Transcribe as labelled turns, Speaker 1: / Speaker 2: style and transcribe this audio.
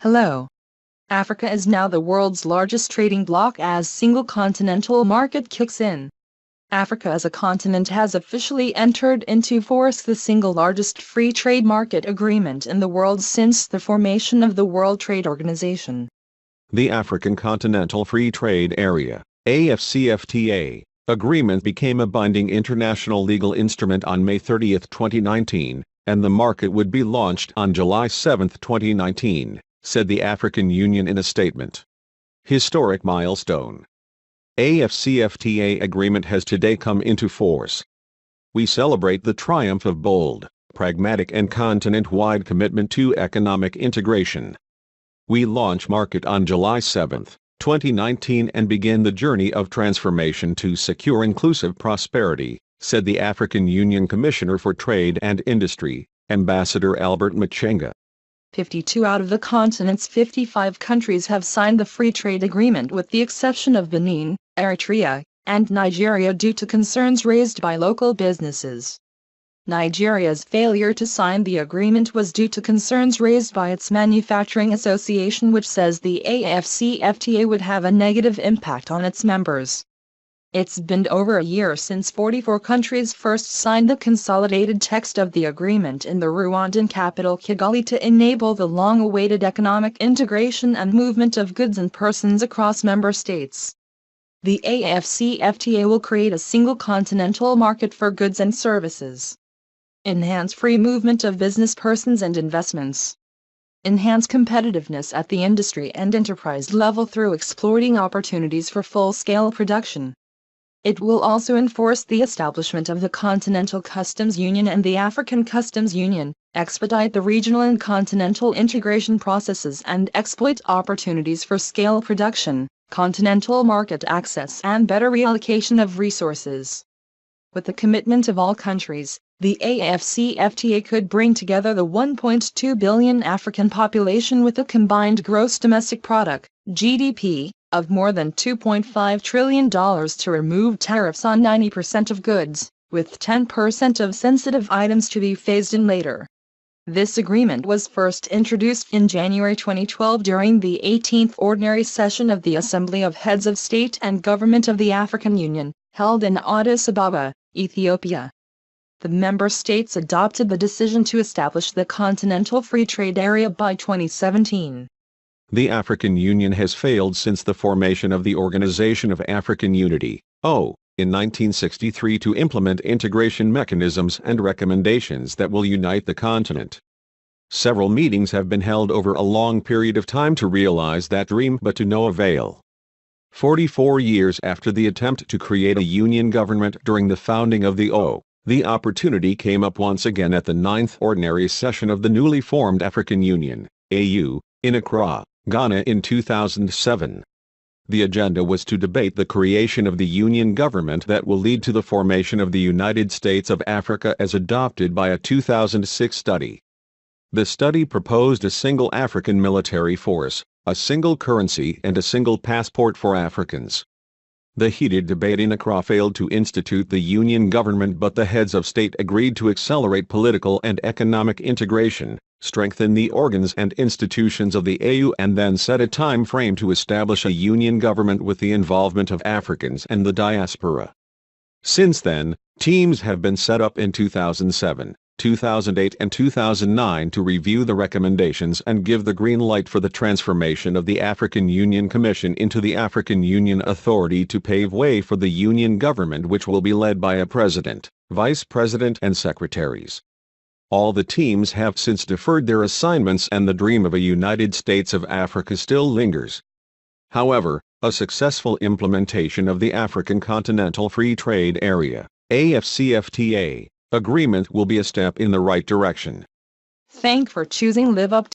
Speaker 1: Hello. Africa is now the world's largest trading bloc as single continental market kicks in. Africa as a continent has officially entered into force the single largest free trade market agreement in the world since the formation of the World Trade Organization.
Speaker 2: The African Continental Free Trade Area, AfCFTA, agreement became a binding international legal instrument on May 30, 2019, and the market would be launched on July 7, 2019, said the African Union in a statement. Historic milestone. AfCFTA agreement has today come into force. We celebrate the triumph of bold, pragmatic and continent-wide commitment to economic integration. We launch market on July 7, 2019 and begin the journey of transformation to secure inclusive prosperity, said the African Union Commissioner for Trade and Industry, Ambassador Albert Muchenga.
Speaker 1: 52 out of the continent's 55 countries have signed the free trade agreement with the exception of Benin, Eritrea, and Nigeria due to concerns raised by local businesses. Nigeria's failure to sign the agreement was due to concerns raised by its manufacturing association, which says the AfCFTA would have a negative impact on its members. It's been over a year since 44 countries first signed the consolidated text of the agreement in the Rwandan capital Kigali to enable the long-awaited economic integration and movement of goods and persons across member states. The AfCFTA will create a single continental market for goods and services. Enhance free movement of business persons and investments. Enhance competitiveness at the industry and enterprise level through exploiting opportunities for full-scale production. It will also enforce the establishment of the Continental Customs Union and the African Customs Union, expedite the regional and continental integration processes and exploit opportunities for scale production, continental market access and better reallocation of resources. With the commitment of all countries, the AfCFTA could bring together the 1.2 billion African population with a combined gross domestic product, GDP, of more than $2.5 trillion to remove tariffs on 90% of goods, with 10% of sensitive items to be phased in later. This agreement was first introduced in January 2012 during the 18th Ordinary Session of the Assembly of Heads of State and Government of the African Union, held in Addis Ababa, Ethiopia. The member states adopted the decision to establish the Continental Free Trade Area by 2017.
Speaker 2: The African Union has failed since the formation of the Organization of African Unity, in 1963 to implement integration mechanisms and recommendations that will unite the continent. Several meetings have been held over a long period of time to realize that dream, but to no avail. 44 years after the attempt to create a union government during the founding of the the opportunity came up once again at the 9th Ordinary Session of the newly formed African Union, AU, in Accra, Ghana in 2007. The agenda was to debate the creation of the union government that will lead to the formation of the United States of Africa as adopted by a 2006 study. The study proposed a single African military force, a single currency and a single passport for Africans. The heated debate in Accra failed to institute the union government, but the heads of state agreed to accelerate political and economic integration, strengthen the organs and institutions of the AU and then set a time frame to establish a union government with the involvement of Africans and the diaspora. Since then, teams have been set up in 2007, 2008 and 2009 to review the recommendations and give the green light for the transformation of the African Union Commission into the African Union Authority to pave way for the union government, which will be led by a president, vice president and secretaries. All the teams have since deferred their assignments and the dream of a United States of Africa still lingers. However, a successful implementation of the African Continental Free Trade Area, AfCFTA, agreement will be a step in the right direction.
Speaker 1: Thank for choosing Live Up